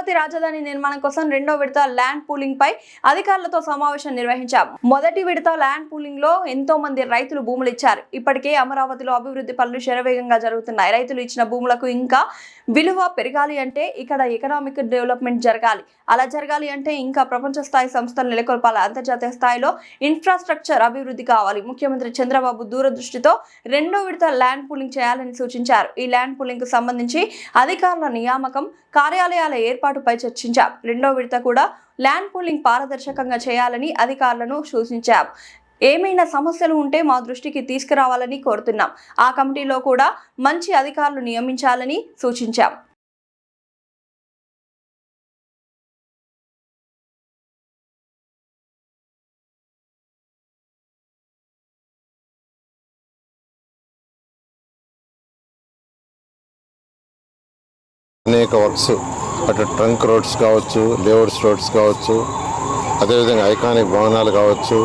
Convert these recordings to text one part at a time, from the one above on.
అమరావతి రాజధాని నిర్మాణం కోసం రెండో విడత ల్యాండ్ పూలింగ్ పై అధికారులతో సమావేశం నిర్వహించాం. మొదటి విడత ల్యాండ్ పూలింగ్ లో ఎంతో మంది రైతులు భూములు ఇచ్చారు. ఇప్పటికే అమరావతిలో అభివృద్ధి పనులు శరవేగంగా జరుగుతున్నాయి. రైతులు ఇచ్చిన భూములకు ఇంకా విలువ పెరగాలి అంటే ఇక్కడ ఎకనామిక్ డెవలప్మెంట్ జరగాలి. అలా జరగాలి అంటే ఇంకా ప్రపంచ స్థాయి సంస్థలు నెలకొల్పాలి. అంతర్జాతీయ స్థాయిలో ఇన్ఫ్రాస్ట్రక్చర్ అభివృద్ధి కావాలి. ముఖ్యమంత్రి చంద్రబాబు దూరదృష్టితో రెండో విడత ల్యాండ్ పూలింగ్ చేయాలని సూచించారు. ఈ ల్యాండ్ పూలింగ్ కు సంబంధించి అధికారుల నియామకం, కార్యాలయాల ఏర్పాటుపై చర్చించాం. రెండో విడత కూడా ల్యాండ్ పూలింగ్ పారదర్శకంగా చేయాలని అధికారులను సూచించాం. ఏమైనా సమస్యలు ఉంటే మా దృష్టికి తీసుకురావాలని కోరుతున్నాం. ఆ కమిటీలో కూడా మంచి అధికారులు నియమించాలని సూచించాం. అనేక వర్క్స్ అటు ట్రంక్ రోడ్స్ కావచ్చు, లేఅవుట్స్ రోడ్స్ కావచ్చు, అదేవిధంగా ఐకానిక్ భవనాలు కావచ్చు,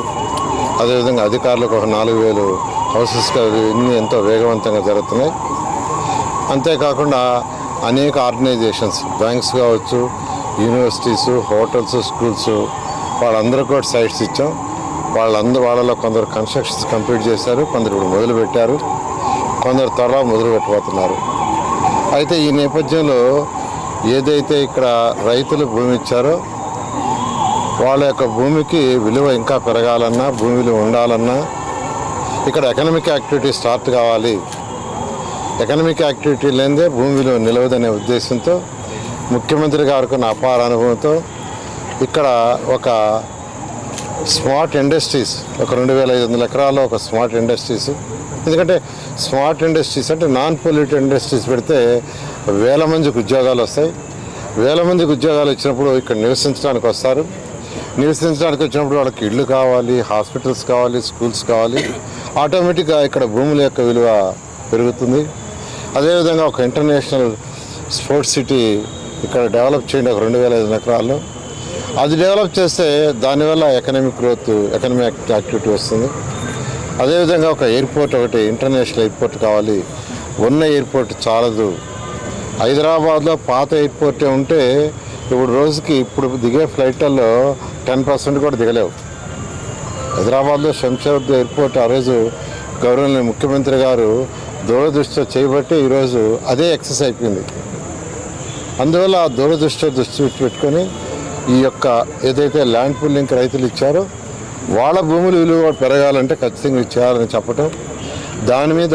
అదేవిధంగా అధికారులకు ఒక 4000 హౌసెస్ ఇన్ని ఎంతో వేగవంతంగా జరుగుతున్నాయి. అంతేకాకుండా అనేక ఆర్గనైజేషన్స్, బ్యాంక్స్ కావచ్చు, యూనివర్సిటీస్, హోటల్స్, స్కూల్స్ వాళ్ళందరూ కూడా సైట్స్ ఇచ్చాం. వాళ్ళలో కొందరు కన్స్ట్రక్షన్స్ కంప్లీట్ చేశారు, కొందరు ఇప్పుడు మొదలుపెట్టారు, కొందరు త్వరలో మొదలు పెట్టబోతున్నారు. అయితే ఈ నేపథ్యంలో ఏదైతే ఇక్కడ రైతులు భూమి ఇచ్చారో వాళ్ళ యొక్క భూమికి విలువ ఇంకా పెరగాలన్నా, భూమి విలువ ఉండాలన్నా ఇక్కడ ఎకనామిక్ యాక్టివిటీ స్టార్ట్ కావాలి. ఎకనామిక్ యాక్టివిటీ లేనిదే భూమి విలువ నిలవదనే ఉద్దేశంతో ముఖ్యమంత్రి గారికి ఉన్న అపార అనుభవంతో ఇక్కడ ఒక స్మార్ట్ ఇండస్ట్రీస్, ఒక 2500 ఎకరాల్లో ఒక స్మార్ట్ ఇండస్ట్రీస్, ఎందుకంటే స్మార్ట్ ఇండస్ట్రీస్ అంటే నాన్ పొల్యూటెడ్ ఇండస్ట్రీస్ పెడితే 1000 మందికి ఉద్యోగాలు వస్తాయి. 1000 మందికి ఉద్యోగాలు వచ్చినప్పుడు ఇక్కడ నివసించడానికి వస్తారు. నివసించడానికి వచ్చినప్పుడు వాళ్ళకి ఇళ్ళు కావాలి, హాస్పిటల్స్ కావాలి, స్కూల్స్ కావాలి. ఆటోమేటిక్గా ఇక్కడ భూముల యొక్క విలువ పెరుగుతుంది. అదేవిధంగా ఒక ఇంటర్నేషనల్ స్పోర్ట్స్ సిటీ ఇక్కడ డెవలప్ చేయండి ఒక 2500 ఎకరాల్లో. అది డెవలప్ చేస్తే దానివల్ల ఎకనామిక్ గ్రోత్, ఎకనామిక్ యాక్టివిటీ వస్తుంది. అదేవిధంగా ఒక ఎయిర్పోర్ట్, ఒకటి ఇంటర్నేషనల్ ఎయిర్పోర్ట్ కావాలి. ఉన్న ఎయిర్పోర్ట్ చాలదు. హైదరాబాద్లో పాత ఎయిర్పోర్టే ఉంటే ఇప్పుడు రోజుకి ఇప్పుడు దిగే ఫ్లైట్లలో 10% కూడా దిగలేవు. హైదరాబాద్లో శంషాబాద్ ఎయిర్పోర్ట్ ఆ రోజు గౌరవనీయ ముఖ్యమంత్రి గారు దూరదృష్టితో చేయబట్టి ఈరోజు అదే ఎక్సెస్ అయిపోయింది. అందువల్ల ఆ దృష్టి పెట్టుకొని ఈ యొక్క ఏదైతే ల్యాండ్ పూలింగ్ రైతులు ఇచ్చారో వాళ్ళ భూముల విలువ పెరగాలంటే ఖచ్చితంగా చేయాలని చెప్పటం, దాని మీద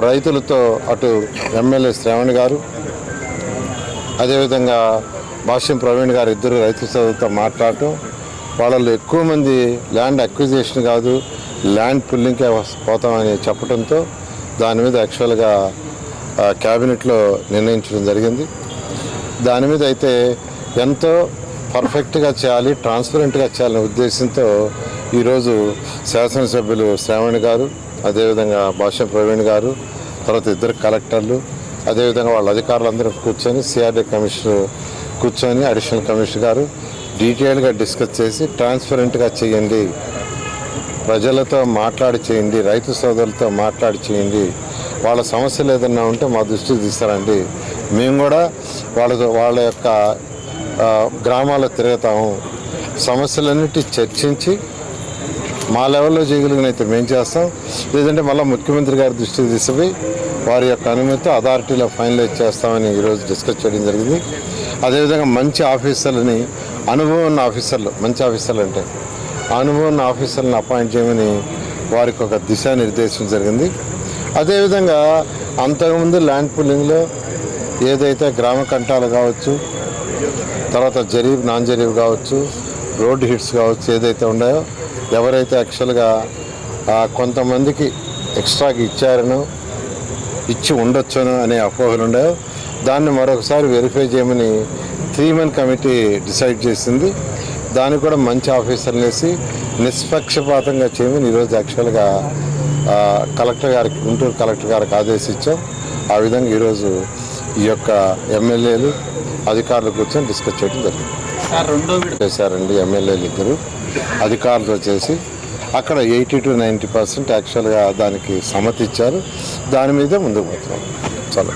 రైతులతో అటు ఎమ్మెల్యే శ్రావణ్ గారు, అదేవిధంగా భాష్యం ప్రవీణ్ గారు ఇద్దరు రైతులతో మాట్లాడటం, వాళ్ళలో ఎక్కువ మంది ల్యాండ్ అక్విజిషన్ కాదు ల్యాండ్ పుల్లింగ్కే పోతామని చెప్పడంతో దాని మీద యాక్చువల్గా క్యాబినెట్లో నిర్ణయించడం జరిగింది. దాని మీద అయితే ఎంతో పర్ఫెక్ట్గా చేయాలి, ట్రాన్స్పరెంట్గా చేయాలనే ఉద్దేశంతో ఈరోజు శాసనసభ్యులు శ్రావణ్ గారు, అదేవిధంగా భాష్యం ప్రవీణ్ గారు, తర్వాత ఇద్దరు కలెక్టర్లు, అదేవిధంగా వాళ్ళ అధికారులందరూ కూర్చొని సిఆర్డీ కమిషనర్ కూర్చొని అడిషనల్ కమిషనర్ గారు డీటెయిల్గా డిస్కస్ చేసి ట్రాన్స్పరెంట్గా చేయండి, ప్రజలతో మాట్లాడి చేయండి, రైతు సోదరులతో మాట్లాడి చేయండి, వాళ్ళ సమస్యలు ఏదన్నా ఉంటే మా దృష్టికి తీస్తారండి, మేము కూడా వాళ్ళ యొక్క గ్రామాల్లో తిరుగుతాము, సమస్యలన్నిటి చర్చించి మా లెవెల్లో చేయగలిగినైతే మేము చేస్తాం, లేదంటే మళ్ళీ ముఖ్యమంత్రి గారి దృష్టికి తీసుకుపోయి వారి యొక్క అనుమతితో అథారిటీలో ఫైనలైజ్ చేస్తామని ఈరోజు డిస్కస్ చేయడం జరిగింది. అదేవిధంగా మంచి ఆఫీసర్లని, అనుభవం ఉన్న ఆఫీసర్లు, మంచి ఆఫీసర్లు అంటే అనుభవం ఉన్న ఆఫీసర్లను అపాయింట్ చేయమని వారికి ఒక దిశానిర్దేశం జరిగింది. అదేవిధంగా అంతకుముందు ల్యాండ్ పూలింగ్లో ఏదైతే గ్రామ కంటాలు కావచ్చు, తర్వాత జరీబ్, నాన్ జరీబ్ కావచ్చు, రోడ్ హిట్స్ కావచ్చు, ఏదైతే ఉన్నాయో ఎవరైతే యాక్చువల్గా కొంతమందికి ఎక్స్ట్రాకి ఇచ్చారనో ఇచ్చి ఉండొచ్చునో అనే అపోహలు ఉన్నాయో దాన్ని మరొకసారి వెరిఫై చేయమని 3-man కమిటీ డిసైడ్ చేసింది. దాన్ని కూడా మంచి ఆఫీసర్లు వేసి నిష్పక్షపాతంగా చేయమని ఈరోజు యాక్చువల్గా కలెక్టర్ గారికి, గుంటూరు కలెక్టర్ గారికి ఆదేశించాం. ఆ విధంగా ఈరోజు ఈ యొక్క ఎమ్మెల్యేలు అధికారులు కూర్చొని డిస్కస్ చేయడం జరిగింది. చేశారండి ఎమ్మెల్యేలు ఇద్దరు అధికారులతో చేసి అక్కడ 80 to 90% యాక్చువల్గా దానికి సమ్మతి ఇచ్చారు. దాని మీదే ముందుకు పోతున్నాం. చాలా